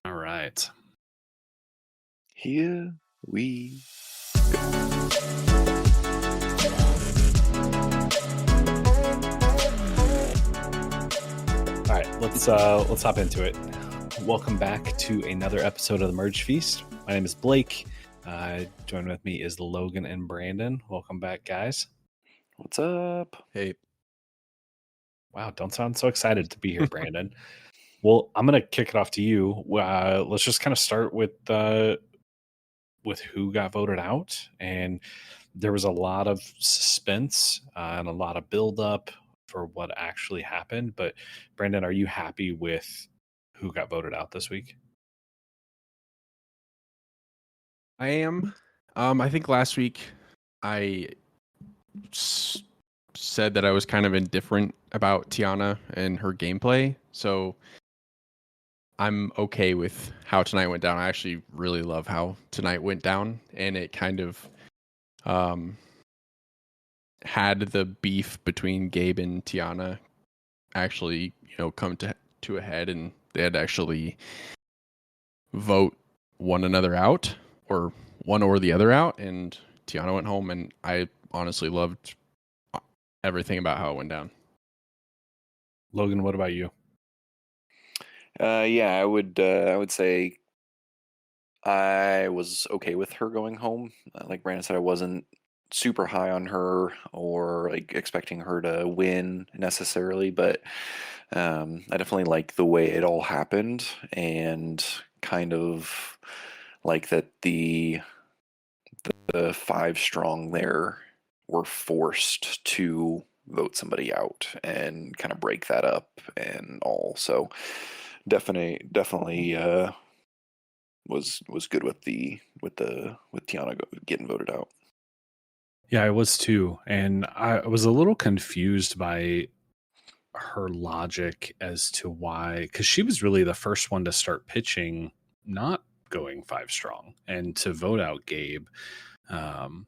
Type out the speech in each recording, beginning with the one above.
All right. Here we All right, let's hop into it. Welcome back to another episode of the Merge Feast. My name is Blake. Joining with me is Logan and Brandon. Welcome back, guys. What's up? Hey, Wow, don't sound so excited to be here, Brandon. Well, I'm gonna kick it off to you. Let's just kind of start with who got voted out, and there was a lot of suspense and a lot of buildup for what actually happened. But Brandon, are you happy with who got voted out this week? I am. I think last week I said that I was kind of indifferent about Tiana and her gameplay, so I'm okay with how tonight went down. I actually really love how tonight went down, and it kind of um, had the beef between Gabe and Tiana actually, come to a head, and they had to actually vote one another out, or one or the other out, and Tiana went home, and I honestly loved everything about how it went down. Logan, what about you? Yeah, I would say I was okay with her going home. Like Brandon said, I wasn't super high on her or like expecting her to win necessarily, but I definitely like the way it all happened and kind of like that the five strong there were forced to vote somebody out and kind of break that up and all. So definitely was good with Tiana getting voted out. Yeah, I was too. And I was a little confused by her logic as to why, because she was really the first one to start pitching, not going five strong and to vote out Gabe um,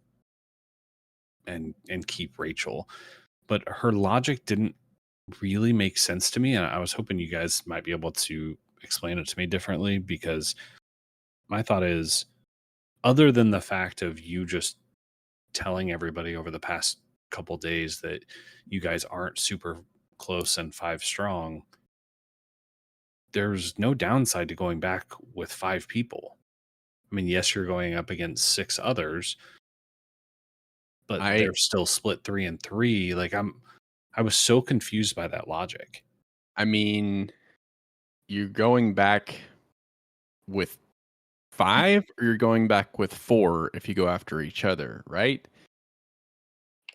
and keep Rachel. But her logic didn't really make sense to me. And I was hoping you guys might be able to explain it to me differently because my thought is, other than the fact of you just telling everybody over the past couple days that you guys aren't super close and five strong, there's no downside to going back with five people. I mean, yes, you're going up against six others, but I they're still split 3-3. I was so confused by that logic. I mean, you're going back with 5, or you're going back with 4 if you go after each other, right?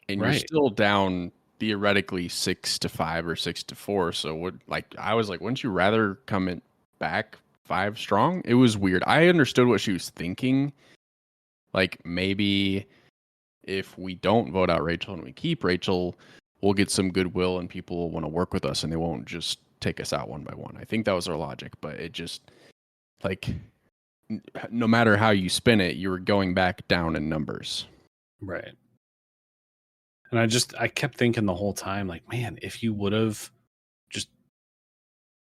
And you're Right. still down theoretically 6-5 or 6-4. So I was like, wouldn't you rather come in back 5 strong? It was weird. I understood what she was thinking. Like, maybe if we don't vote out Rachel and we keep Rachel, we'll get some goodwill and people will want to work with us and they won't just take us out one by one. I think that was our logic, but it just, like, no matter how you spin it, you were going back down in numbers. Right. And I kept thinking the whole time, like, man, if you would have just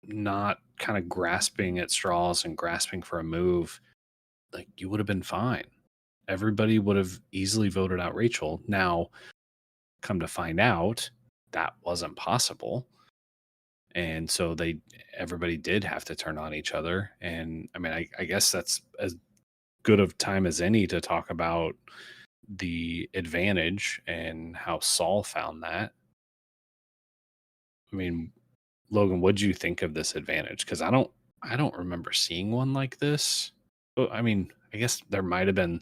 not kind of grasping at straws and grasping for a move, like, you would have been fine. Everybody would have easily voted out Rachel. Now, come to find out, that wasn't possible. And so everybody did have to turn on each other. And I mean, I guess that's as good of time as any to talk about the advantage and how Saul found that. I mean, Logan, what'd you think of this advantage? Because I don't remember seeing one like this. But I mean, I guess there might have been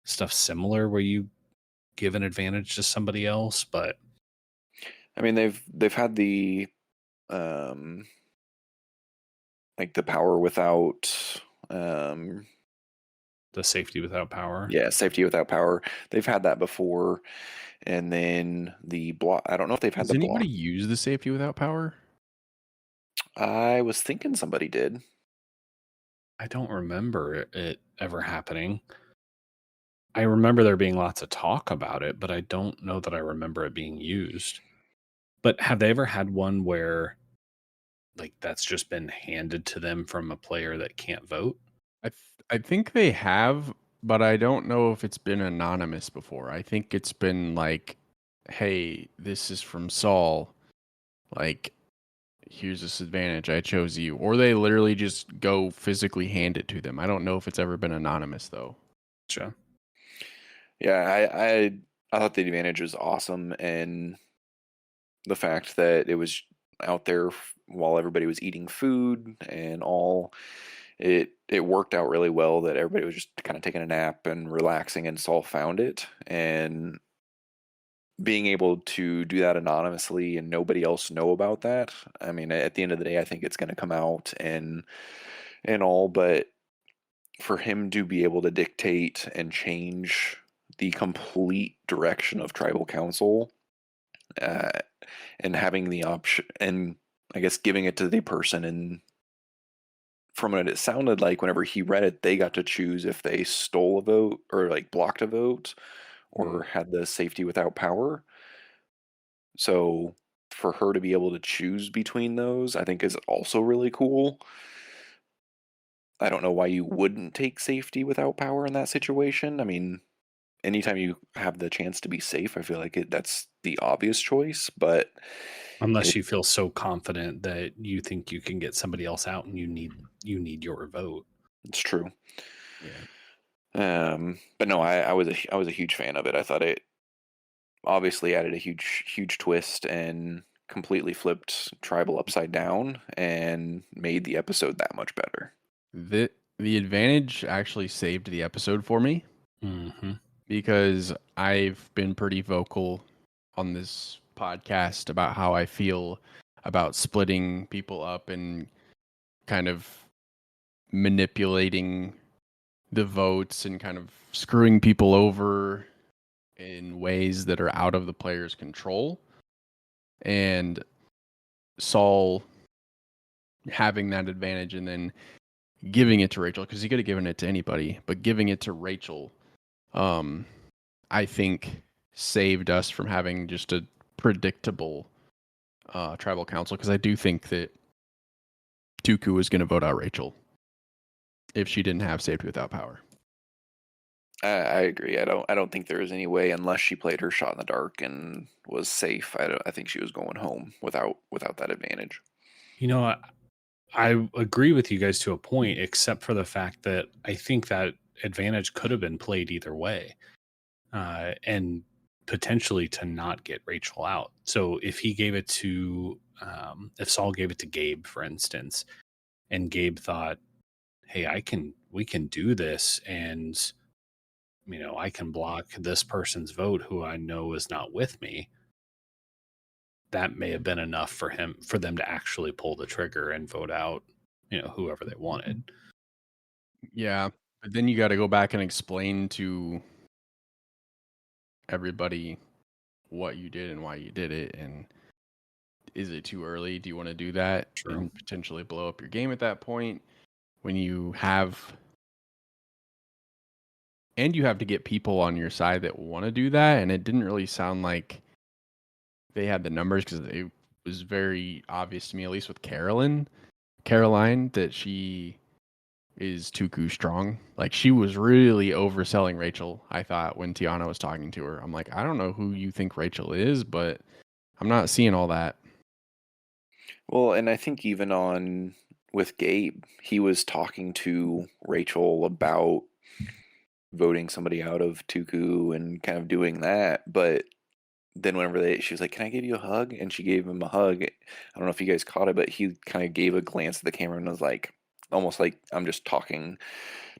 stuff similar where you give an advantage to somebody else, but I mean, they've had the um like the power without the safety without power. yeah, safety without power. They've had that before, and then the block. I don't know if they've had Does the block. anybody use the safety without power? I was thinking somebody did. I don't remember it ever happening. I remember there being lots of talk about it, but I don't know that I remember it being used. But have they ever had one where like that's just been handed to them from a player that can't vote? I think they have, but I don't know if it's been anonymous before. I think it's been like, "Hey, this is from Saul. Like, here's this advantage. I chose you." Or they literally just go physically hand it to them. I don't know if it's ever been anonymous though. Gotcha. Yeah, I thought the advantage was awesome, and the fact that it was out there while everybody was eating food and all, it worked out really well that everybody was just kind of taking a nap and relaxing, and Saul found it, and being able to do that anonymously and nobody else know about that. I mean, at the end of the day, I think it's going to come out and all, but for him to be able to dictate and change the complete direction of tribal council, uh, and having the option, and I guess giving it to the person, and from what it sounded like whenever he read it, they got to choose if they stole a vote or like blocked a vote Mm. or had the safety without power. So for her to be able to choose between those, I think is also really cool. I don't know why you wouldn't take safety without power in that situation. I mean, anytime you have the chance to be safe, I feel like that's the obvious choice, but Unless it, you feel so confident that you think you can get somebody else out and you need your vote. it's true. Yeah. But no, I was a huge fan of it. I thought it obviously added a huge twist and completely flipped tribal upside down and made the episode that much better. The advantage actually saved the episode for me Mhm. because I've been pretty vocal on this podcast about how I feel about splitting people up and kind of manipulating the votes and kind of screwing people over in ways that are out of the player's control. And Saul having that advantage and then giving it to Rachel, because he could have given it to anybody, but giving it to Rachel, um, I think saved us from having just a predictable tribal council, because I do think that Dooku was going to vote out Rachel if she didn't have safety without power. I agree. I don't think there was any way, unless she played her shot in the dark and was safe. I think she was going home without that advantage. You know, I agree with you guys to a point, except for the fact that I think that advantage could have been played either way, and potentially to not get Rachel out. So if he gave it to, if Saul gave it to Gabe, for instance, and Gabe thought, "Hey, we can do this, and I can block this person's vote who I know is not with me." That may have been enough for them to actually pull the trigger and vote out, whoever they wanted. Yeah, but then you got to go back and explain to everybody what you did and why you did it, and is it too early? Do you want to do that True. and potentially blow up your game at that point when you have and you have to get people on your side that want to do that, and it didn't really sound like they had the numbers, because it was very obvious to me, at least with Caroline, that she is Tuku strong. Like, she was really overselling Rachel, I thought, when Tiana was talking to her. I'm like, I don't know who you think Rachel is, but I'm not seeing all that. Well, and I think even on with Gabe, he was talking to Rachel about voting somebody out of Tuku and kind of doing that, but then whenever she was like, "Can I give you a hug?" and she gave him a hug. I don't know if you guys caught it, but he kind of gave a glance at the camera and was like, almost like, "I'm just talking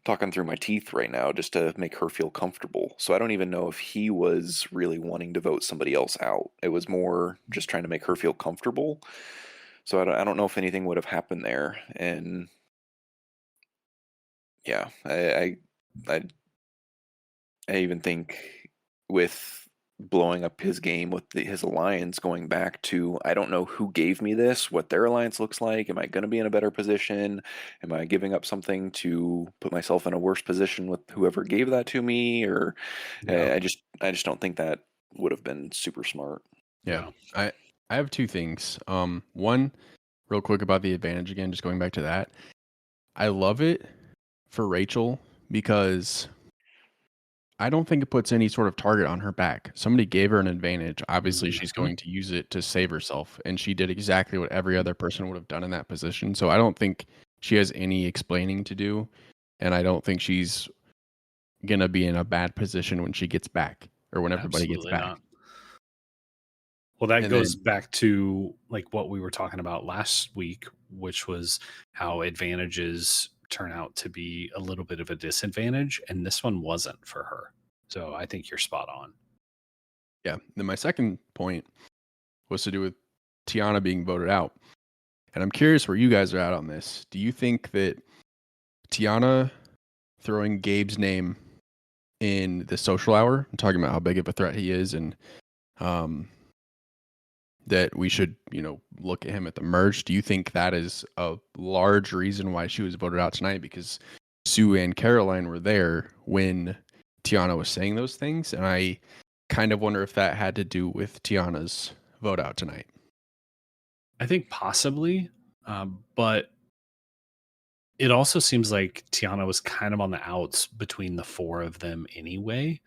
through my teeth right now just to make her feel comfortable." So I don't even know if he was really wanting to vote somebody else out. It was more just trying to make her feel comfortable. So I don't know if anything would have happened there. And yeah, I I even think with blowing up his game with his alliance, going back to, I don't know who gave me this, what their alliance looks like. Am I going to be in a better position? Am I giving up something to put myself in a worse position with whoever gave that to me? Or Yeah. I just don't think that would have been super smart. Yeah. Yeah. I have two things. One, real quick about the advantage again, just going back to that. I love it for Rachel because I don't think it puts any sort of target on her back. Somebody gave her an advantage. Obviously, she's Mhm. going to use it to save herself, and she did exactly what every other person would have done in that position. So I don't think she has any explaining to do, and I don't think she's gonna be in a bad position when she gets back or when everybody gets Absolutely back. not. Well, that And goes then back to like what we were talking about last week, which was how advantages turn out to be a little bit of a disadvantage, and this one wasn't for her. So I think you're spot on. yeah, then my second point was to do with Tiana being voted out. And I'm curious where you guys are at on this. Do you think that Tiana throwing Gabe's name in the social hour, I'm talking about how big of a threat he is, and um, that we should, look at him at the merge. Do you think that is a large reason why she was voted out tonight? Because Sue and Caroline were there when Tiana was saying those things, and I kind of wonder if that had to do with Tiana's vote out tonight. I think possibly, but it also seems like Tiana was kind of on the outs between the four of them anyway,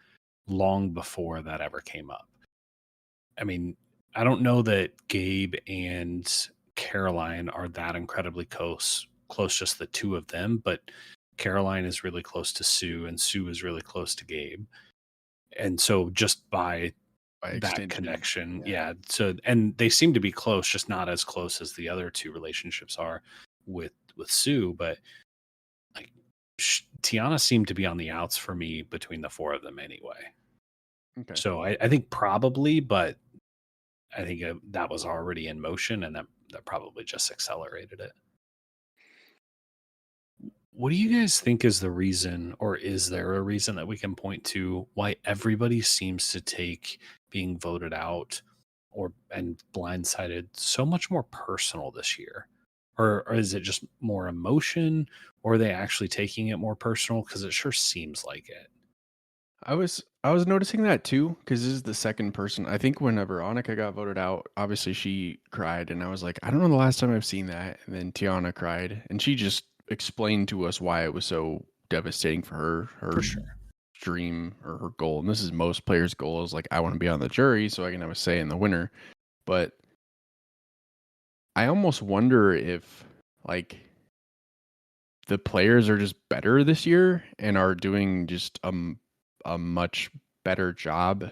long before that ever came up. I mean, I don't know that Gabe and Caroline are that incredibly close just the two of them, but Caroline is really close to Sue and Sue is really close to Gabe. And so just by By that extension, connection, yeah. yeah. So and they seem to be close, just not as close as the other two relationships are with Sue, but like Tiana seemed to be on the outs for me between the four of them anyway. Okay. So I think probably, but I think that was already in motion, and that probably just accelerated it. What do you guys think is the reason, or is there a reason that we can point to why everybody seems to take being voted out or and blindsided so much more personal this year? Or is it just more emotion, or are they actually taking it more personal? Because it sure seems like it. I was noticing that too because this is the second person. I think when Veronica got voted out, obviously she cried, and I was like, I don't know the last time I've seen that. And then Tiana cried, and she just explained to us why it was so devastating for her, For her sure. dream or her goal. And this is most players' goal is like, I want to be on the jury so I can have a say in the winner. But I almost wonder if like the players are just better this year and are doing just a much better job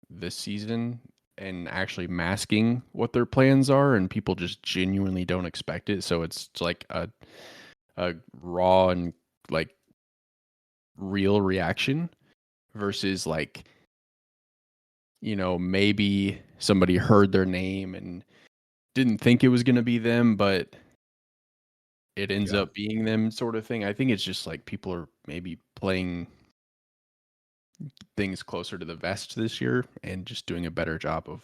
this season and actually masking what their plans are, and people just genuinely don't expect it. So it's like a raw and like real reaction versus like, maybe somebody heard their name and didn't think it was going to be them, but it ends Yeah. up being them sort of thing. I think it's just like people are maybe playing things closer to the vest this year and just doing a better job of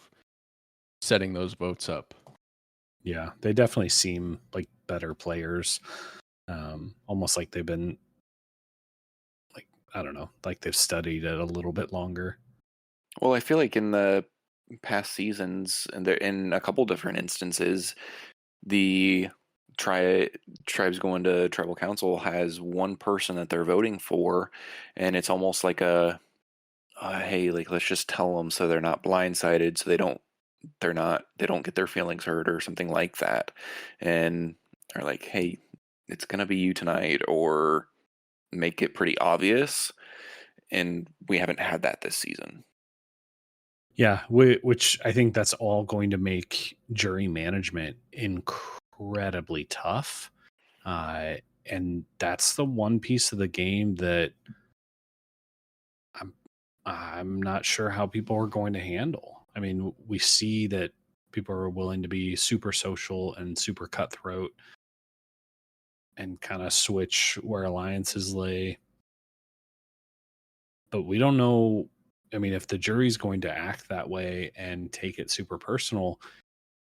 setting those votes up. Yeah. They definitely seem like better players. Almost like they've been like, I don't know, like they've studied it a little bit longer. Well, I feel like in the past seasons, and there in a couple different instances, the tri- tribes going to tribal council has one person that they're voting for, and it's almost like hey, like let's just tell them so they're not blindsided, so they don't get their feelings hurt or something like that, and are like, hey, it's gonna be you tonight, or make it pretty obvious, and we haven't had that this season. Yeah, which I think that's all going to make jury management incredibly tough. Uh, and that's the one piece of the game that I'm I'm not sure how people are going to handle. I mean, we see that people are willing to be super social and super cutthroat and kind of switch where alliances lay, but we don't know. I mean, if the jury's going to act that way and take it super personal,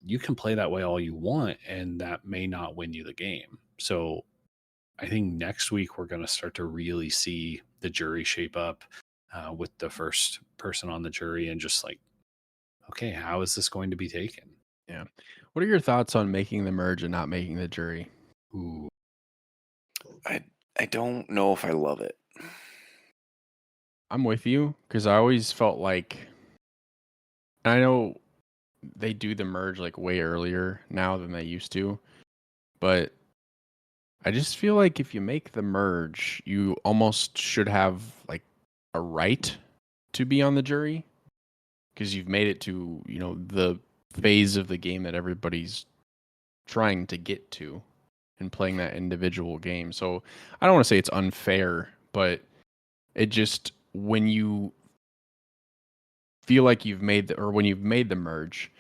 you can play that way all you want, and that may not win you the game. So I think next week we're going to start to really see the jury shape up with the first person on the jury and just like, okay, how is this going to be taken? Yeah. What are your thoughts on making the merge and not making the jury? Ooh. I don't know if I love it. I'm with you because I always felt like I know they do the merge like way earlier now than they used to, but I just feel like if you make the merge, you almost should have like a right to be on the jury because you've made it to, the phase of the game that everybody's trying to get to and playing that individual game. So I don't want to say it's unfair, but it just when you feel like when you've made the merge,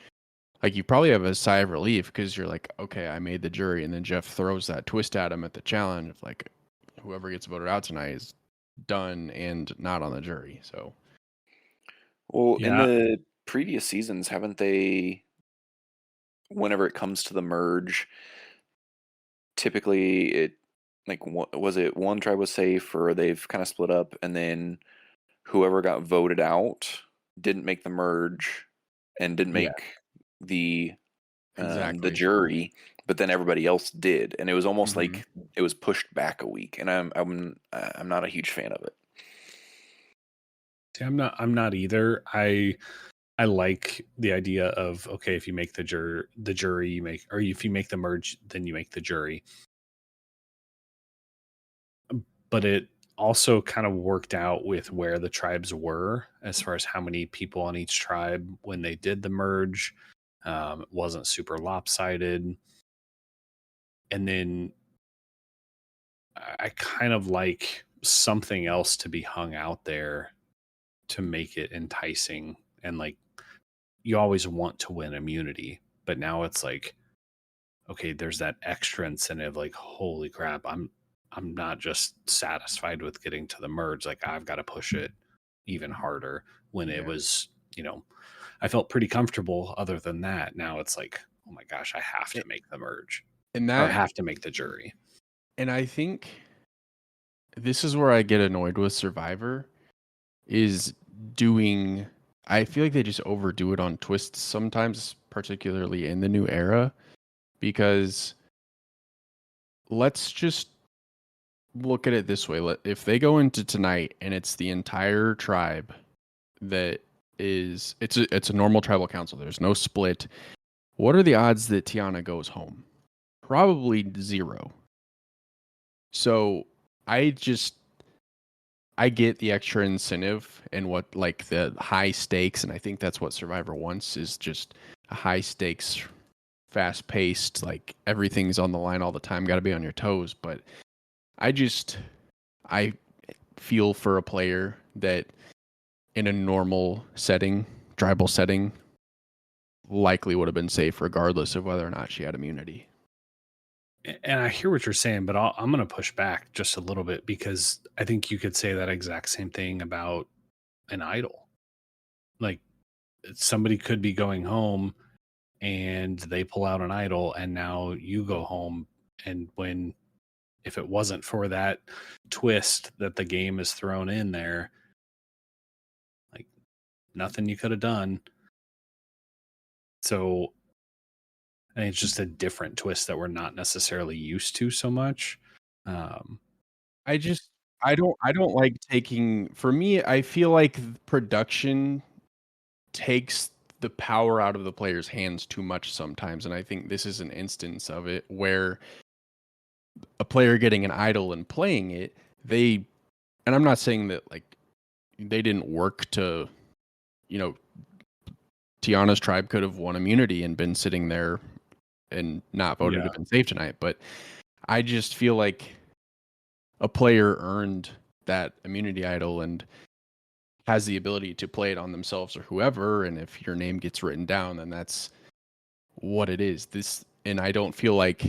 like you probably have a sigh of relief because you're like, okay, I made the jury, and then Jeff throws that twist at him at the challenge of like, whoever gets voted out tonight is done and not on the jury. So Well, in Yeah. the previous seasons, haven't they, whenever it comes to the merge, typically was it one tribe was safe, or they've kind of split up, and then whoever got voted out didn't make the merge and didn't Yeah. make the the exactly. jury, but then everybody else did, and it was almost hmm like it was pushed back a week, and I'm not a huge fan of it. See, I'm not either. I like the idea of, okay, if you make the jury, you make, or if you make the merge, then you make the jury. But it also kind of worked out with where the tribes were as far as how many people on each tribe when they did the merge. It wasn't super lopsided. And then I kind of like something else to be hung out there to make it enticing. And like, you always want to win immunity, but now it's like, okay, there's that extra incentive. Like, holy crap, I'm not just satisfied with getting to the merge. Like, I've got to push it even harder. When it Yeah. was, I felt pretty comfortable other than that. Now it's like, oh my gosh, I have to A- make the merge, And or that, have to make the jury. and I think this is where I get annoyed with Survivor is doing. I feel like they just overdo it on twists sometimes, particularly in the new era, because let's just look at it this way. If they go into tonight and it's the entire tribe that it's a normal tribal council. There's no split. What are the odds that Tiana goes home? Probably 0. So I I get the extra incentive and what like the high stakes, and I think that's what Survivor wants is just a high stakes, fast paced, like everything's on the line all the time, got to be on your toes. But I just I feel for a player that in a normal setting, tribal setting, likely would have been safe regardless of whether or not she had immunity. And I hear what you're saying, but I'm going to push back just a little bit, because I think you could say that exact same thing about an idol. Like, somebody could be going home and they pull out an idol, and now you go home. And if it wasn't for that twist that the game is thrown in there, like, nothing you could have done. So I think it's just a different twist that we're not necessarily used to so much. Um, I just I don't like taking for me I feel like production takes the power out of the player's hands too much sometimes, and I think this is an instance of it where a player getting an idol and playing it, they and I'm not saying that like they didn't work to, you know, Tiana's tribe could have won immunity and been sitting there and not voted to yeah. have been safe tonight, but I just feel like a player earned that immunity idol and has the ability to play it on themselves or whoever, and if your name gets written down, then that's what it is. And I don't feel like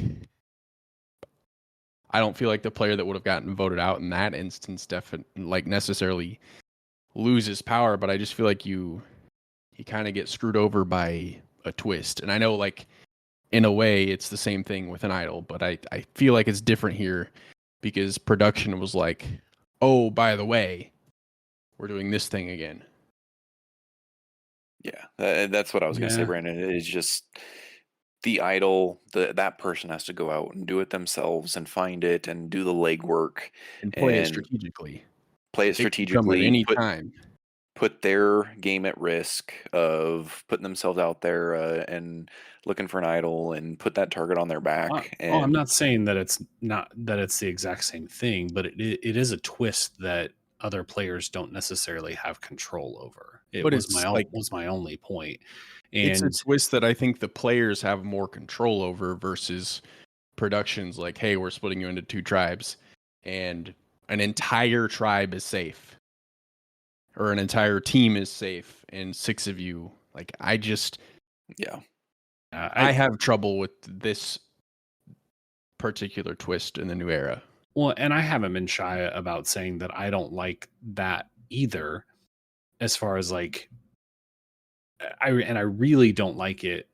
the player that would have gotten voted out in that instance definitely like necessarily loses power, but I just feel like you kind of get screwed over by a twist. And I know like in a way it's the same thing with an idol, but I feel like it's different here because production was like, oh, by the way, we're doing this thing again. Yeah, that's what I was going to say, Yeah. Brandon. It is just the idol, that person has to go out and do it themselves and find it and do the legwork and play it and strategically. play it It can come at strategically, any time. put their game at risk of putting themselves out there and looking for an idol and put that target on their back. I'm And not saying that it's the exact same thing, but it is a twist that other players don't necessarily have control over. It But was it's like was my only point. it's a And twist that I think the players have more control over versus productions like, hey, we're splitting you into two tribes and an entire tribe is safe or an entire team is safe and six of you. Like yeah, I I have trouble with this particular twist in the new era. well, and I haven't been shy about saying that I don't like that either. As far as like, I really don't like it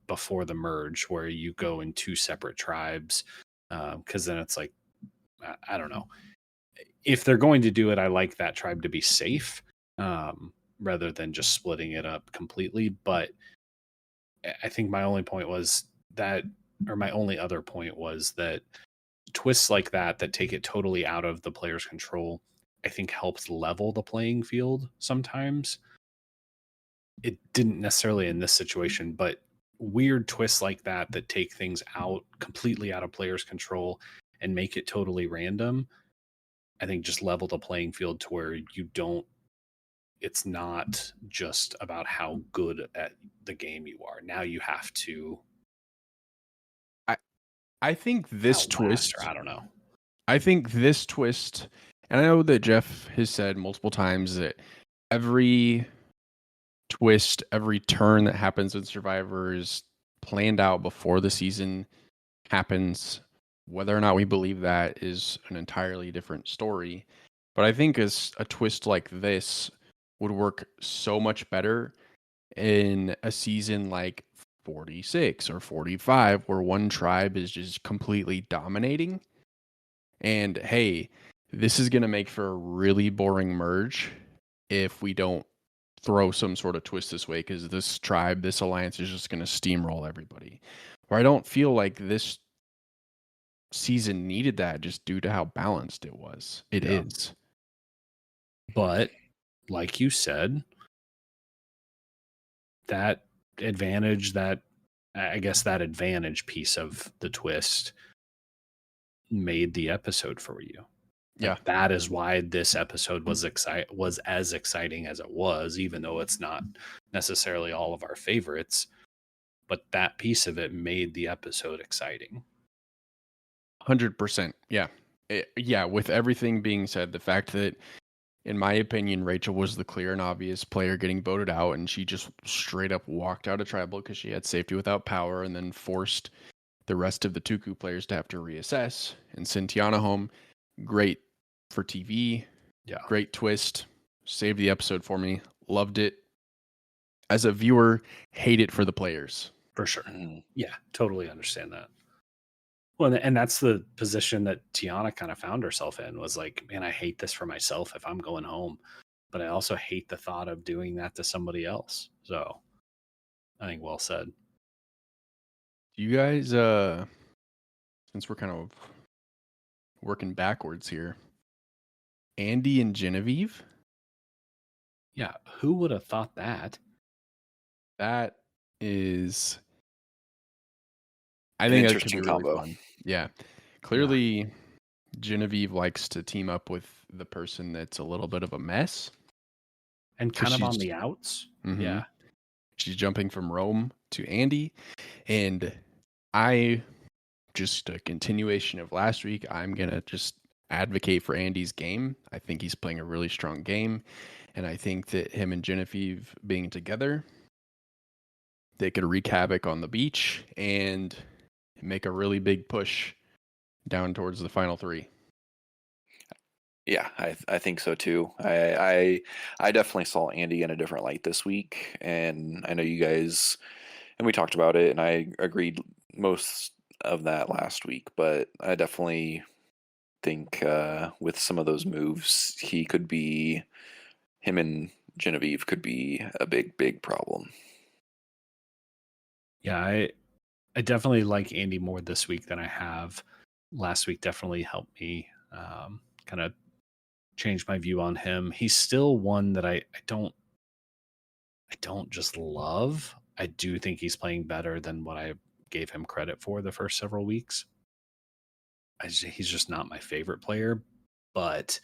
before the merge where you go in two separate tribes, because then it's like I don't know. If they're going to do it, I like that tribe to be safe, rather than just splitting it up completely. But I think my only point was that, or my only other point was that twists like that take it totally out of the player's control, I think helps level the playing field sometimes. It didn't necessarily in this situation, but weird twists like that take things out completely out of players' control and make it totally random, I think just level the playing field to where you don't it's not just about how good at the game you are. Now you have to I I think this outlast, or twist I don't know. I think this twist, and I know that Jeff has said multiple times that every twist, every turn that happens in Survivor is planned out before the season happens. Whether or not we believe that is an entirely different story. But I think as a twist like this would work so much better in a season like 46 or 45, where one tribe is just completely dominating. And hey, this is going to make for a really boring merge if we don't throw some sort of twist this way, because this tribe, this alliance is just going to steamroll everybody. Where I don't feel like this season needed that just due to how balanced it was. It Yeah. is. But like you said, that that advantage piece of the twist made the episode for you. Yeah. Like that is why this episode was as exciting as it was, even though it's not necessarily all of our favorites. But that piece of it made the episode exciting. 100%. Yeah. Yeah. With everything being said, the fact that, in my opinion, Rachel was the clear and obvious player getting voted out, and she just straight up walked out of tribal because she had safety without power, and then forced the rest of the Tuku players to have to reassess and send Tiana home. Great for TV. Yeah. Great twist. Saved the episode for me. Loved it. As a viewer, hate it for the players. For sure. Mhm. Yeah, totally understand that. Well, and that's the position that Tiana kind of found herself in, was like, man, I hate this for myself if I'm going home, but I also hate the thought of doing that to somebody else. So I think well said. Do you guys, since we're kind of working backwards here, Andy and Genevieve, Yeah, who would have thought that? that is, I An think that could be interesting really combo. fun. Yeah. Clearly, Genevieve likes to team up with the person that's a little bit of a mess. And 'Cause kind of on she's- the outs. Mhm. Yeah. She's jumping from Rome to Andy. And I, just a continuation of last week, I'm going to just advocate for Andy's game. I think he's playing a really strong game. And I think that him and Genevieve being together, they could wreak havoc on the beach and make a really big push down towards the final three. Yeah, I think so too. I definitely saw Andy in a different light this week, and I know you guys, and we talked about it, and I agreed most of that last week. But I definitely think with some of those moves, him and Genevieve could be a big problem. Yeah, I definitely like Andy more this week than I have. Last week definitely helped me kind of change my view on him. He's still one that I don't just love. I do think he's playing better than what I gave him credit for the first several weeks. He's just not my favorite player, but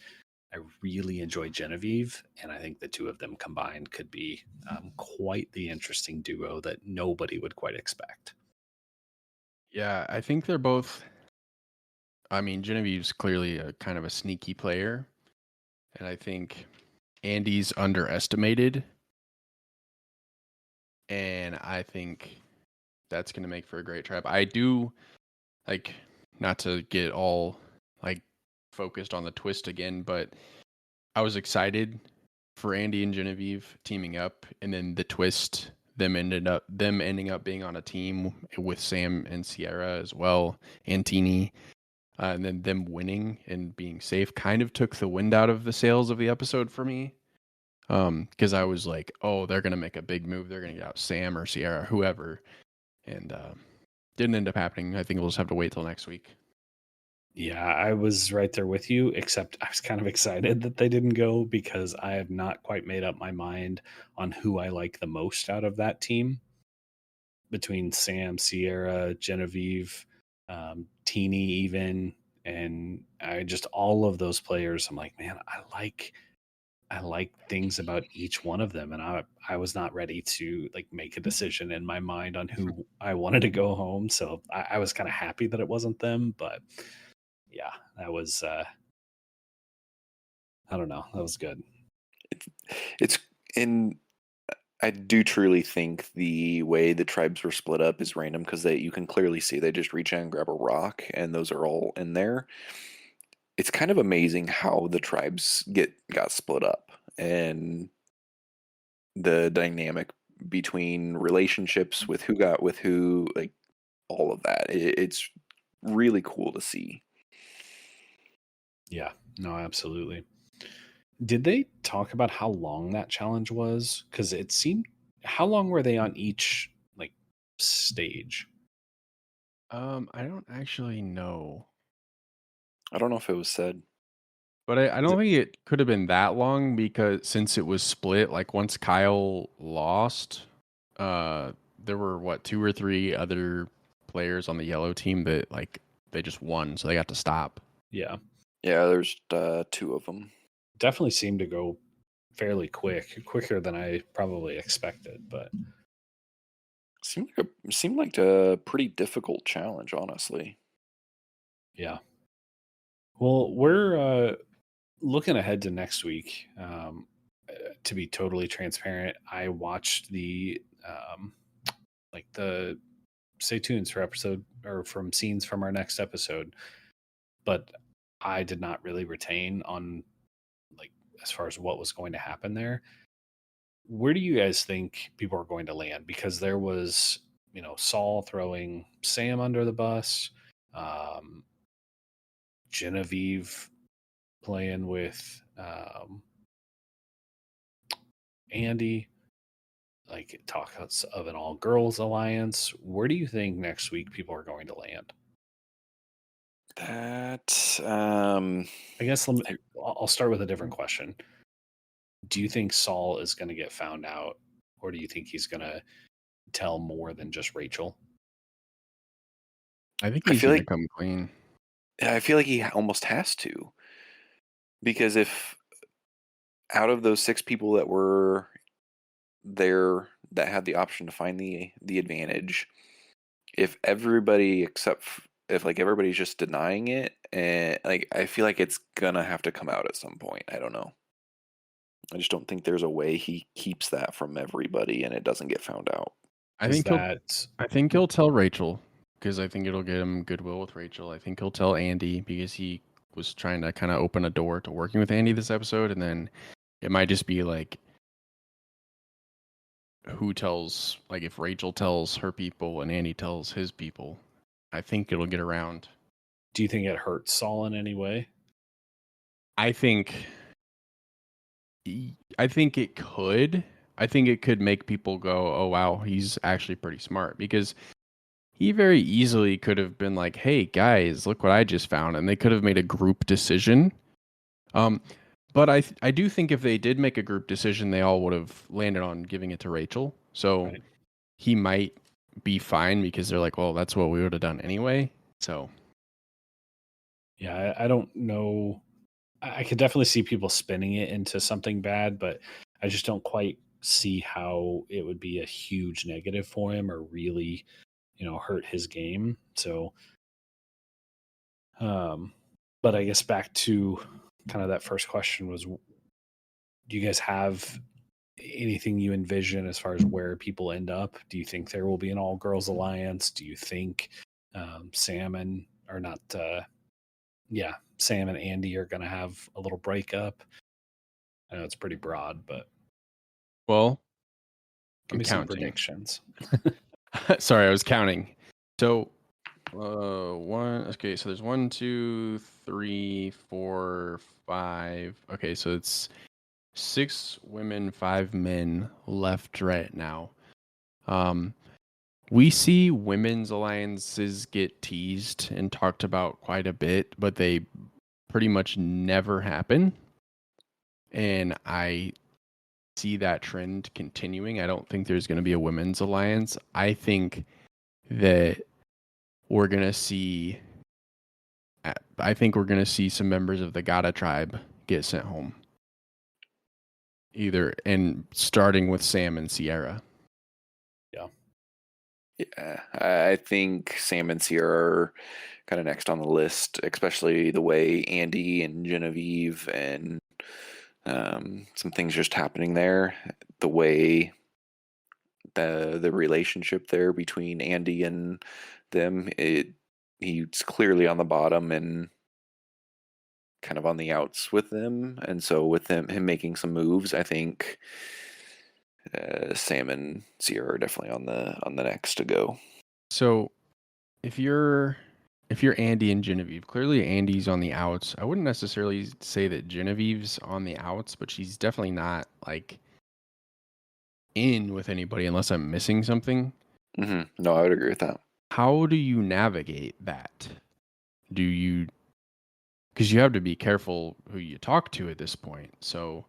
I really enjoy Genevieve, and I think the two of them combined could be quite the interesting duo that nobody would quite expect. Yeah, I think they're both. I mean, Genevieve's clearly a kind of a sneaky player, and I think Andy's underestimated, and I think that's going to make for a great trap. I do like not to get all like focused on the twist again, but I was excited for Andy and Genevieve teaming up, and then the twist them ending up being on a team with Sam and Sierra as well, and Teeny, and then them winning and being safe kind of took the wind out of the sails of the episode for me. Because I was like, oh, they're gonna make a big move. They're gonna get out Sam or Sierra, whoever, and didn't end up happening. I think we'll just have to wait till next week. Yeah, I was right there with you, except I was kind of excited that they didn't go because I have not quite made up my mind on who I like the most out of that team between Sam, Sierra, Genevieve, Teeny, even. And I just, all of those players, I'm like, man, I like things about each one of them, and I was not ready to like make a decision in my mind on who I wanted to go home. So I was kind of happy that it wasn't them, but yeah, that was I don't know, that was good. It's, it's in. I do truly think the way the tribes were split up is random because you can clearly see they just reach out and grab a rock, and those are all in there. It's kind of amazing how the tribes got split up and the dynamic between relationships with who got with who, like all of that. It's really cool to see. Yeah, no, absolutely. Did they talk about how long that challenge was? Because it seemed, how long were they on each like stage? I don't actually know. I don't know if it was said. But I Is don't it- think it could have been that long because since it was split, like once Kyle lost, there were what, two or three other players on the yellow team that like they just won, so they got to stop. Yeah, Yeah, there's two of them. definitely seemed to go fairly quicker than I probably expected. But Seemed like a pretty difficult challenge, honestly. yeah, well, we're looking ahead to next week. To be totally transparent, I watched the like the stay tuned for episode or from scenes from our next episode, but I did not really retain on like as far as what was going to happen there. Where do you guys think people are going to land? Because there was, Saul throwing Sam under the bus, um, Genevieve playing with Andy, like talk of an all girls alliance. Where do you think next week people are going to land? That I guess I'll start with a different question. Do you think Saul is going to get found out, or do you think he's going to tell more than just Rachel? I think I he's feel gonna like come clean. I feel like he almost has to, because if out of those six people that were there that had the option to find the advantage, if everybody if like everybody's just denying it, and like I feel like it's gonna have to come out at some point. I don't know. I just don't think there's a way he keeps that from everybody and it doesn't get found out. I Is think he'll that I think he'll tell Rachel because I think it'll get him goodwill with Rachel. I think he'll tell Andy because he was trying to kind of open a door to working with Andy this episode, and then it might just be like who tells, like if Rachel tells her people and Andy tells his people. I think it'll get around. do you think it hurts Saul in any way? I think I think it could. I think it could make people go, "Oh wow, he's actually pretty smart," because he very easily could have been like, "Hey guys, look what I just found," and they could have made a group decision. Um, but I do think if they did make a group decision, they all would have landed on giving it to Rachel. So Right. he might be fine because they're like, "Well, that's what we would have done anyway." So Yeah, I don't know. I could definitely see people spinning it into something bad, but I just don't quite see how it would be a huge negative for him or really, hurt his game. So, um, but I guess back to kind of that first question was, do you guys have anything you envision as far as where people end up? Do you think there will be an all girls alliance? Do you think Sam and or not? Yeah, Sam and Andy are going to have a little breakup. I know it's pretty broad, but well, give I'm me some counting. predictions. Sorry, I was counting. So one. Okay, so there's 1, 2, 3, 4, 5. Okay, so it's 6 women, 5 men left right now. We see women's alliances get teased and talked about quite a bit, but they pretty much never happen. And I see that trend continuing. I don't think there's going to be a women's alliance. I think that we're going to see some members of the Gata tribe get sent home. Either and starting with Sam and Sierra. Yeah. Yeah, I think Sam and Sierra are kind of next on the list, especially the way Andy and Genevieve and some things just happening there. The way the relationship there between Andy and them, he's clearly on the bottom and kind of on the outs with them, and so with him making some moves, I think Sam and Sierra are definitely on the next to go. So if you're Andy and Genevieve, clearly Andy's on the outs. I wouldn't necessarily say that Genevieve's on the outs, but she's definitely not like in with anybody unless I'm missing something. No, I would agree with that. How do you navigate that? Do you, because you have to be careful who you talk to at this point. So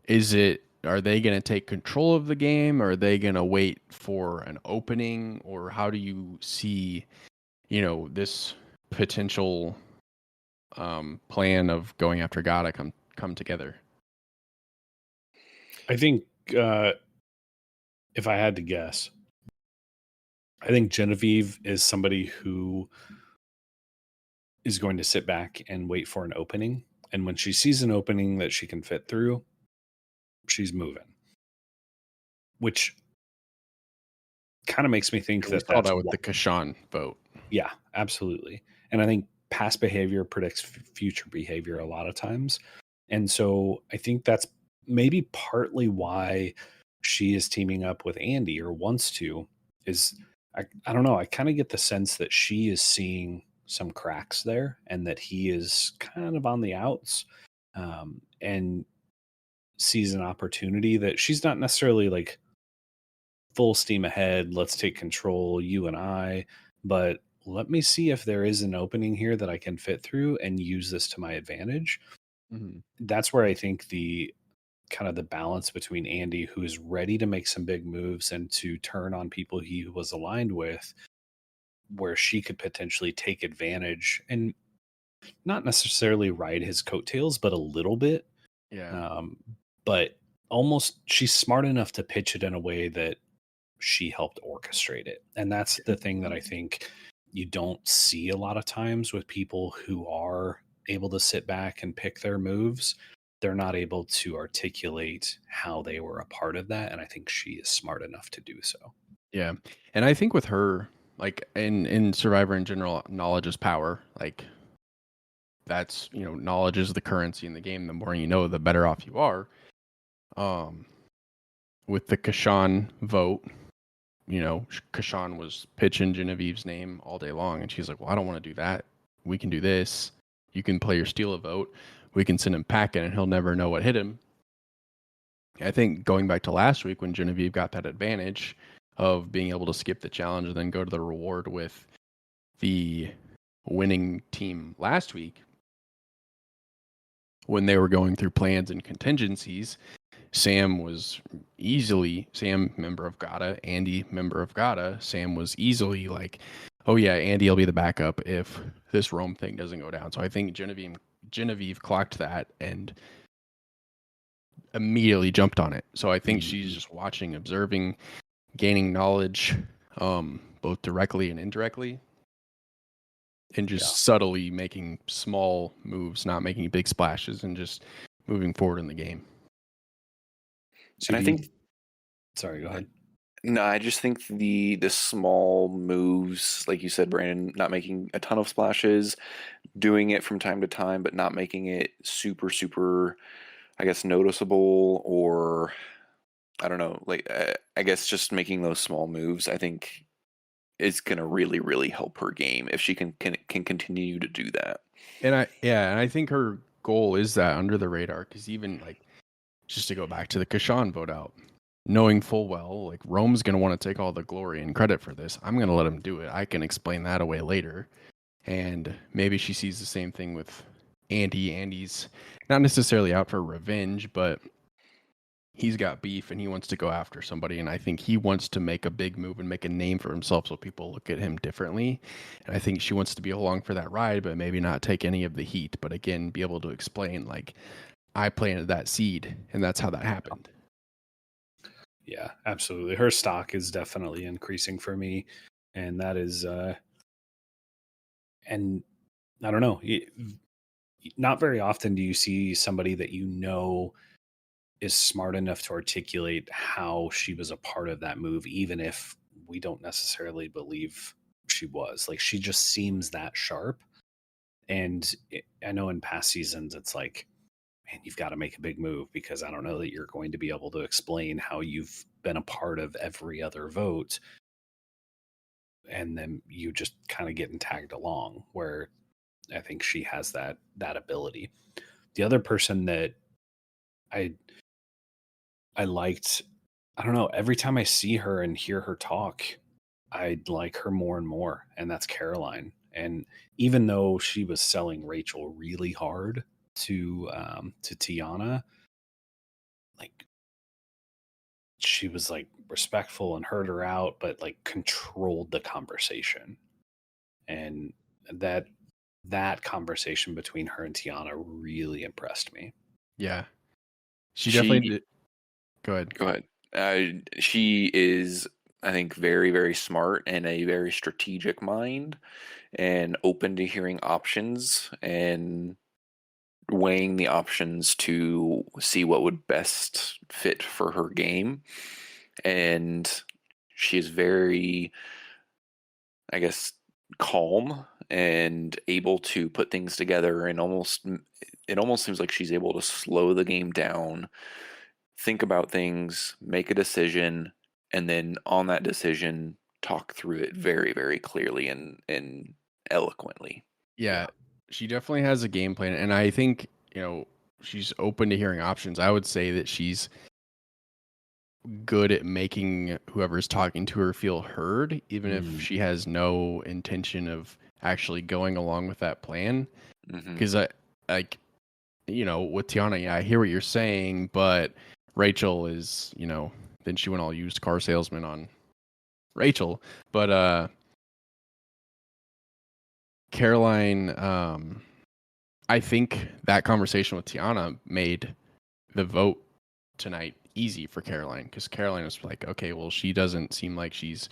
are they going to take control of the game? Or are they going to wait for an opening? Or how do you see, this potential plan of going after Gata come together? I think if I had to guess, I think Genevieve is somebody who is going to sit back and wait for an opening. And when she sees an opening that she can fit through, she's moving. Which kind of makes me think We that saw that's that with what, the Kashan vote. yeah, absolutely. And I think past behavior predicts future behavior a lot of times. And so I think that's maybe partly why she is teaming up with Andy or wants to is I don't know. I kind of get the sense that she is seeing some cracks there and that he is kind of on the outs and sees an opportunity that she's not necessarily like full steam ahead. Let's take control, you and I. But let me see if there is an opening here that I can fit through and use this to my advantage. Mm-hmm. That's where I think the kind of the balance between Andy, who is ready to make some big moves and to turn on people he was aligned with, where she could potentially take advantage and not necessarily ride his coattails, but a little bit. Yeah. Um, but almost she's smart enough to pitch it in a way that she helped orchestrate it. And that's the thing that I think you don't see a lot of times with people who are able to sit back and pick their moves. They're not able to articulate how they were a part of that. And I think she is smart enough to do so. Yeah. And I think with her, like in Survivor in general, knowledge is power. Like that's, knowledge is the currency in the game. The more you know, the better off you are. Um, with the Kashan vote, Kashan was pitching Genevieve's name all day long, and she's like, "Well, I don't want to do that. We can do this. You can play your steal a vote. We can send him packing, and he'll never know what hit him." I think going back to last week when Genevieve got that advantage of being able to skip the challenge and then go to the reward with the winning team last week, when they were going through plans and contingencies, Sam, member of GATA, Andy, member of GATA. Sam was easily like, oh yeah, Andy will be the backup if this Rome thing doesn't go down. So I think Genevieve clocked that and immediately jumped on it. So I think she's just watching, observing, gaining knowledge, both directly and indirectly, and just subtly making small moves, not making big splashes, and just moving forward in the game. And I think, sorry, go ahead. no, I just think the small moves, like you said, Brandon, not making a ton of splashes, doing it from time to time, but not making it super, super, I guess, noticeable, or I don't know, like I guess just making those small moves, I think is going to really, really help her game if she can continue to do that. And I think her goal is that under the radar, because even like just to go back to the Kashan vote out, knowing full well like Rome's going to want to take all the glory and credit for this, I'm going to let him do it. I can explain that away later. And maybe she sees the same thing with Andy. Andy's not necessarily out for revenge, but he's got beef and he wants to go after somebody. And I think he wants to make a big move and make a name for himself so people look at him differently. And I think she wants to be along for that ride, but maybe not take any of the heat. But again, be able to explain, like, I planted that seed and that's how that happened. Yeah, absolutely. Her stock is definitely increasing for me. And that is, and I don't know, not very often do you see somebody that you know is smart enough to articulate how she was a part of that move, even if we don't necessarily believe she was. Like, she just seems that sharp. And I know in past seasons, it's like, man, you've got to make a big move because I don't know that you're going to be able to explain how you've been a part of every other vote. And then you just kind of getting tagged along, where I think she has that ability. The other person that I liked, I don't know, every time I see her and hear her talk, I like her more and more, and that's Caroline. And even though she was selling Rachel really hard to Tiana, like, she was like respectful and heard her out, but like controlled the conversation. And that conversation between her and Tiana really impressed me. Yeah. She definitely did. Go ahead. Go ahead. She is, I think, very, very smart and a very strategic mind and open to hearing options and weighing the options to see what would best fit for her game. And she is very, I guess, calm and able to put things together, and it almost seems like she's able to slow the game down, think about things, make a decision, and then on that decision talk through it very, very clearly and eloquently. Yeah, she definitely has a game plan. And I think, she's open to hearing options. I would say that she's good at making whoever's talking to her feel heard, even if she has no intention of actually going along with that plan. Because with Tiana, yeah, I hear what you're saying, but Rachel is, then she went all used car salesman on Rachel. But Caroline, I think that conversation with Tiana made the vote tonight easy for Caroline, because Caroline was like, okay, well, she doesn't seem like she's,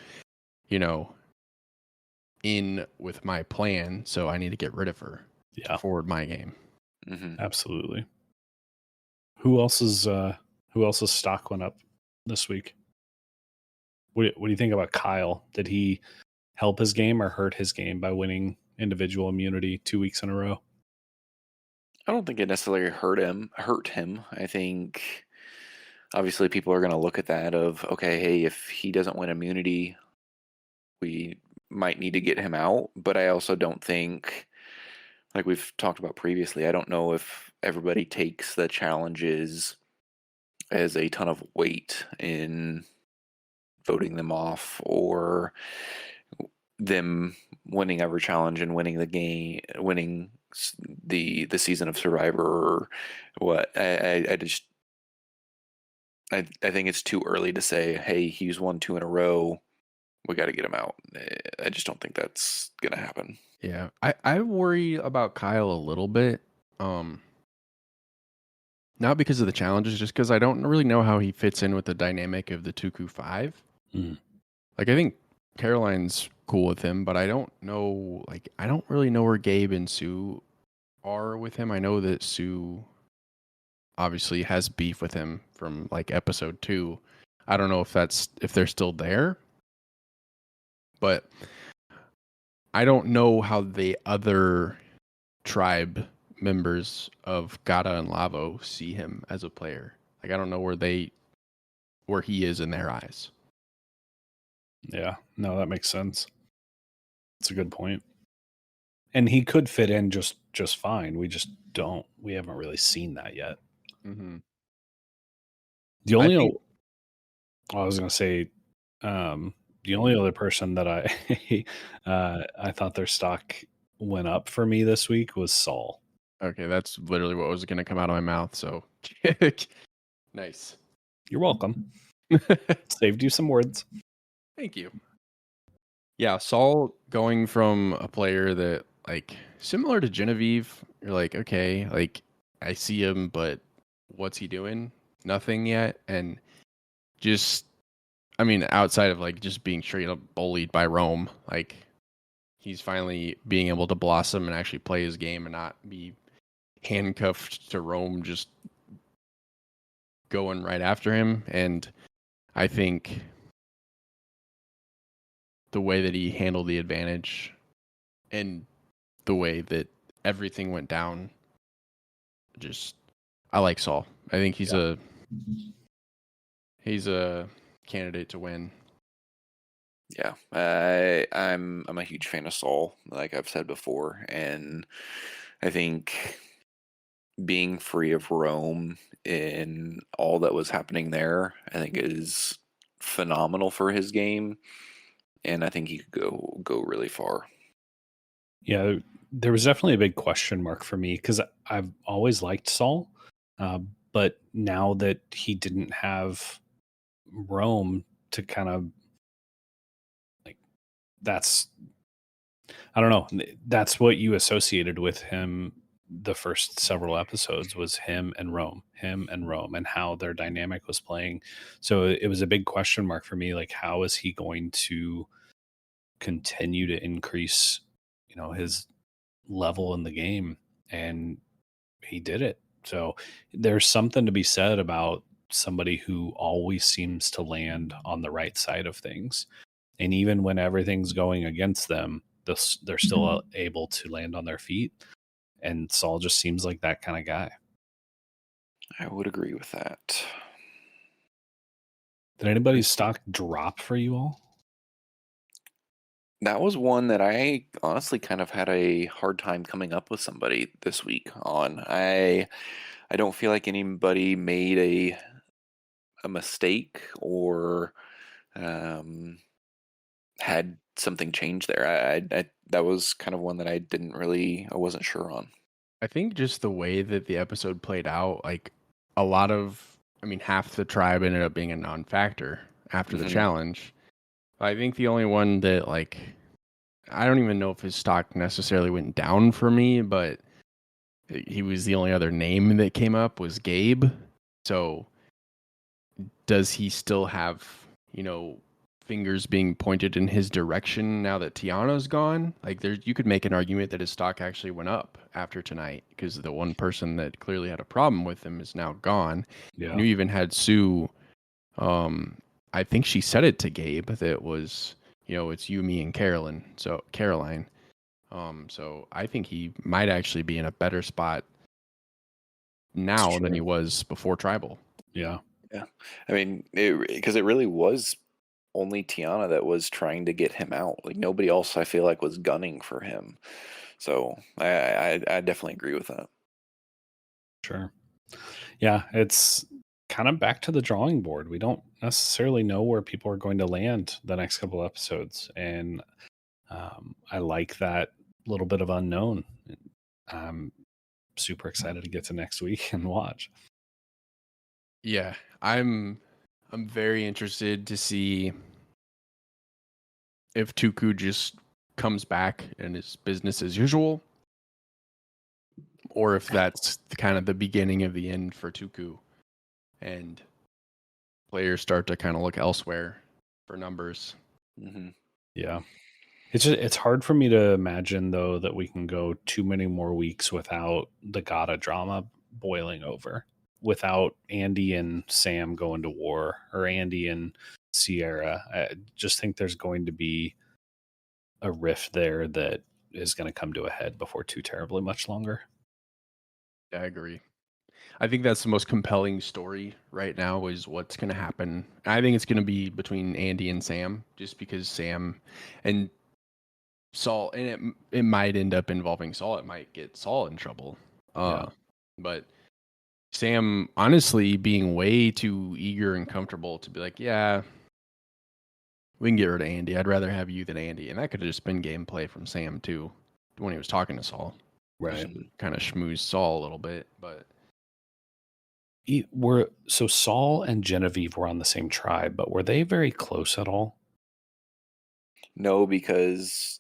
in with my plan, so I need to get rid of her. Yeah, forward my game. Absolutely. Who else's stock went up this week? What do you think about Kyle? Did he help his game or hurt his game by winning individual immunity 2 weeks in a row? I don't think it necessarily hurt him. I think obviously people are going to look at that of, okay, hey, if he doesn't win immunity, we might need to get him out. But I also don't think, like we've talked about previously, I don't know if everybody takes the challenges as a ton of weight in voting them off or them winning every challenge and winning the game, winning the season of Survivor or what. I just I think it's too early to say, hey, he's won 2 in a row. We got to get him out. I just don't think that's gonna happen. Yeah, I worry about Kyle a little bit. Not because of the challenges, just because I don't really know how he fits in with the dynamic of the Tuku 5. Mm. Like, I think Caroline's cool with him, but I don't really know where Gabe and Sue are with him. I know that Sue obviously has beef with him from like episode 2. I don't know if they're still there, but I don't know how the other tribe members of Gata and Lavo see him as a player. Like, I don't know where he is in their eyes. Yeah, no, that makes sense. That's a good point. And he could fit in just fine. We just don't. We haven't really seen that yet. Mm-hmm. The I only think, I was going to say, the only other person that I thought their stock went up for me this week was Saul. okay, that's literally what was going to come out of my mouth. So nice. You're welcome. Saved you some words. Thank you. Yeah, Saul going from a player that, like, similar to Genevieve, you're like, okay, like, I see him, but what's he doing? Nothing yet. And just, I mean, outside of like just being straight up bullied by Rome, like, he's finally being able to blossom and actually play his game and not be handcuffed to Rome just going right after him. And I think the way that he handled the advantage and the way that everything went down, just, I like Saul. I think he's a candidate to win. Yeah, I'm a huge fan of Saul, like I've said before, and I think being free of Rome in all that was happening there, I think is phenomenal for his game, and I think he could go really far. Yeah, there was definitely a big question mark for me because I've always liked Saul, but now that he didn't have Rome to kind of like, that's, I don't know, that's what you associated with him. The first several episodes was him and Rome, and how their dynamic was playing. So it was a big question mark for me. Like, how is he going to continue to increase, his level in the game? And he did it. So there's something to be said about somebody who always seems to land on the right side of things. And even when everything's going against them, they're still able to land on their feet. And Saul just seems like that kind of guy. I would agree with that. Did anybody's stock drop for you all? That was one that I honestly kind of had a hard time coming up with somebody this week on. I don't feel like anybody made a mistake or had something change there. I that was kind of one that I wasn't sure on. I think just the way that the episode played out, like, half the tribe ended up being a non-factor after the Mhm. challenge. I think the only one that, like, I don't even know if his stock necessarily went down for me, but he was the only other name that came up was Gabe. So does he still have, fingers being pointed in his direction now that Tiana's gone? Like, you could make an argument that his stock actually went up after tonight because the one person that clearly had a problem with him is now gone. Yeah. And you even had Sue. I think she said it to Gabe that it was, it's you, me, and Caroline. So Caroline. So I think he might actually be in a better spot now than he was before Tribal. Yeah. Yeah. I mean, because it really was only Tiana that was trying to get him out. Like nobody else, I feel like, was gunning for him. So I definitely agree with that. Sure. Yeah, it's kind of back to the drawing board. We don't necessarily know where people are going to land the next couple episodes, and I like that little bit of unknown. I'm super excited to get to next week and watch. Yeah, I'm very interested to see if Tuku just comes back and is business as usual, or if that's kind of the beginning of the end for Tuku, and players start to kind of look elsewhere for numbers. Hmm. Yeah. It's hard for me to imagine though that we can go too many more weeks without the Gata drama boiling over, without Andy and Sam going to war, or Andy and Sierra. I just think there's going to be a rift there that is going to come to a head before too terribly much longer. I agree. I think that's the most compelling story right now is what's going to happen. I think it's going to be between Andy and Sam, just because Sam and Saul, and it might end up involving Saul. It might get Saul in trouble. Yeah. But Sam, honestly, being way too eager and comfortable to be like, yeah, we can get rid of Andy. I'd rather have you than Andy. And that could have just been gameplay from Sam too, when he was talking to Saul. Right. Kind of schmoozed Saul a little bit, but So Saul and Genevieve were on the same tribe, but were they very close at all? No, because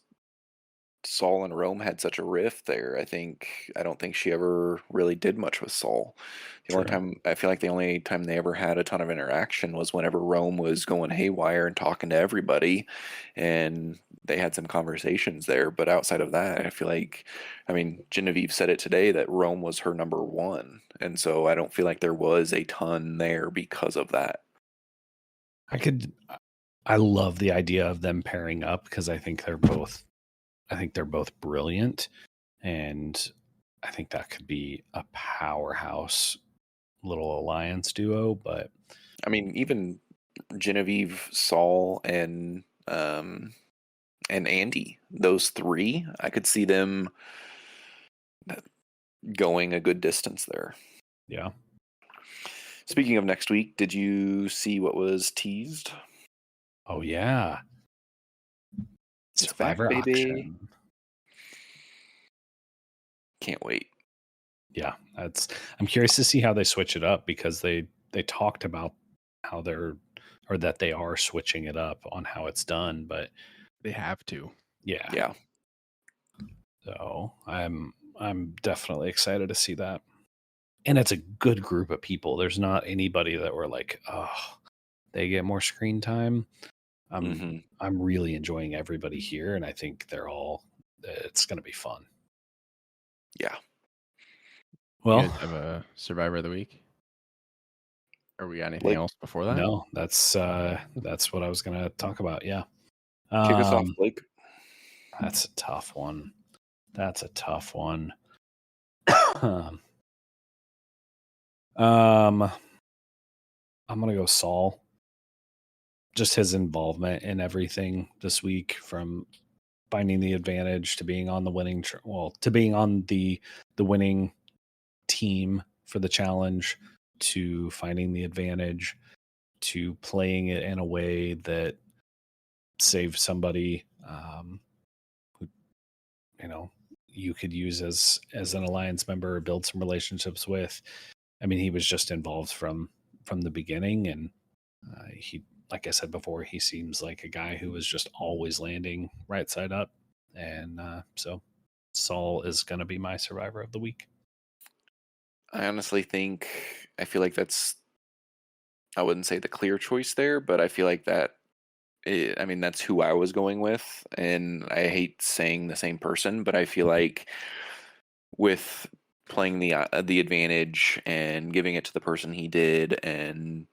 Saul and Rome had such a rift there. I don't think she ever really did much with Saul. True. I feel like the only time they ever had a ton of interaction was whenever Rome was going haywire and talking to everybody, and they had some conversations there. But outside of that, I mean, Genevieve said it today that Rome was her number one, and so I don't feel like there was a ton there because of that. I love the idea of them pairing up because I think they're both brilliant, and I think that could be a powerhouse little alliance duo. But I mean, even Genevieve, Saul, and Andy, those three, I could see them going a good distance there. yeah, Speaking of next week, did you see what was teased? oh yeah, It's back, Survivor baby. auction. Can't wait. Yeah, I'm curious to see how they switch it up, because they talked about that they are switching it up on how it's done, but they have to. yeah. Yeah. So I'm definitely excited to see that. And it's a good group of people. There's not anybody that we're like, oh, they get more screen time. Hmm. I'm really enjoying everybody here, and I think it's going to be fun. Yeah. You Well, guys have a Survivor of the Week? Or we got anything Blake, else before that? no, that's what I was going to talk about. Yeah. kick us off, Blake. That's a tough one. I'm gonna go Saul. Just his involvement in everything this week, from finding the advantage to being on the winning, to being on the winning team for the challenge, to finding the advantage, to playing it in a way that saved somebody who you could use as an alliance member or build some relationships with. I mean, he was just involved from the beginning, and he, like I said before, he seems like a guy who was just always landing right side up, and so Saul is going to be my Survivor of the Week. I honestly I feel like I wouldn't say the clear choice there, but I feel like I mean, that's who I was going with. And I hate saying the same person, but I feel like with playing the advantage and giving it to the person he did, and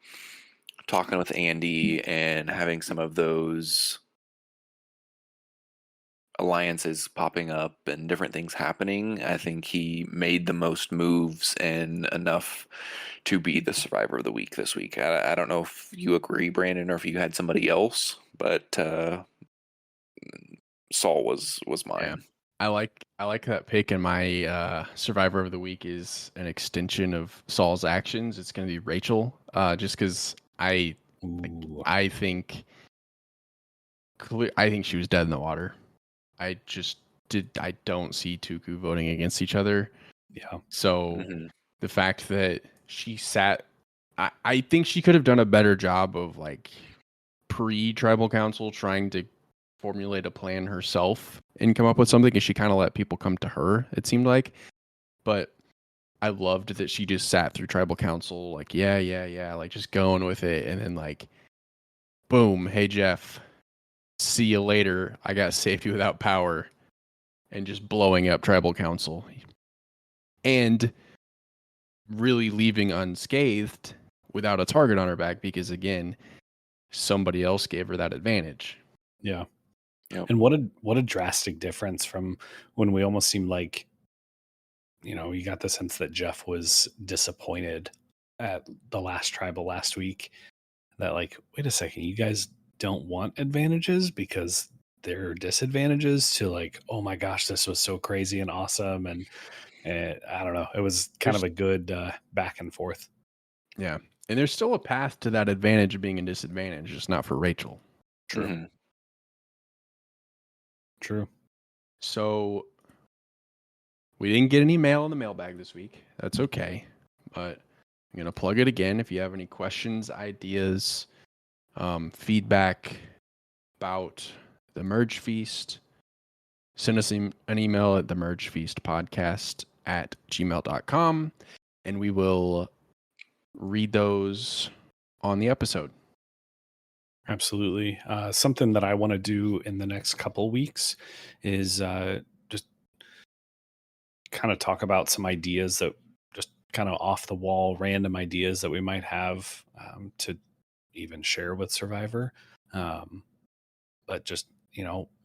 talking with Andy and having some of those alliances popping up and different things happening, I think he made the most moves and enough to be the Survivor of the Week this week. I don't know if you agree, Brandon, or if you had somebody else, but Saul was Yeah. mine. I like that pick, and my survivor of the week is an extension of Saul's actions. It's going to be Rachel, just because Ooh, I think I think she was dead in the water. I don't see Tuku voting against each other. yeah. So Hmm. the fact that she sat, I think she could have done a better job of like pre-tribal council trying to formulate a plan herself and come up with something, and she kind of let people come to her, it seemed like. But I loved that she just sat through tribal council like, yeah, like just going with it, and then like, boom, hey Jeff, see you later, I got safety without power, and just blowing up tribal council and really leaving unscathed without a target on her back, because again, somebody else gave her that advantage. Yeah. Yep. And what a drastic difference from when we almost seemed like, you got the sense that Jeff was disappointed at the last tribal last week, that like, wait a second, you guys don't want advantages because there are disadvantages, to like, oh my gosh, this was so crazy and awesome. And I don't know, it was kind of There's a good back and forth. Yeah. And there's still a path to that advantage being a disadvantage, just not for Rachel. True. Hmm. True. So we didn't get any mail in the mailbag this week. That's okay. But I'm going to plug it again. If you have any questions, ideas, feedback about the Merge Feast, send us an email at themergefeastpodcast@gmail.com, and we will read those on the episode. Absolutely. Something that I want to do in the next couple weeks is just kind of talk about some ideas that just kind of off the wall, random ideas that we might have to even share with Survivor. Um, but just,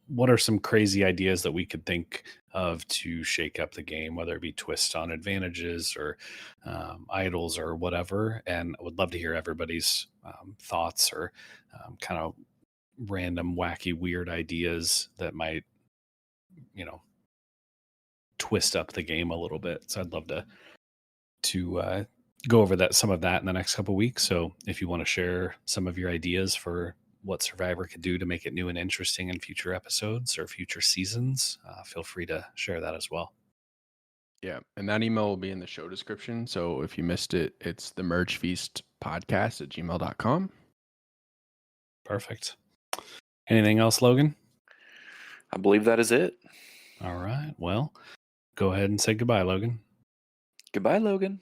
what are some crazy ideas that we could think of to shake up the game, whether it be twist on advantages or idols or whatever. And I would love to hear everybody's thoughts or kind of random, wacky, weird ideas that might, you know, twist up the game a little bit. So I'd love to go over some of that in the next couple of weeks. So if you want to share some of your ideas for what Survivor could do to make it new and interesting in future episodes or future seasons, feel free to share that as well. Yeah, and that email will be in the show description. So if you missed it, it's the Merge Feast podcast@gmail.com. Perfect. Anything else, Logan? I believe that is it. All right. Well, go ahead and say goodbye, Logan. Goodbye, Logan.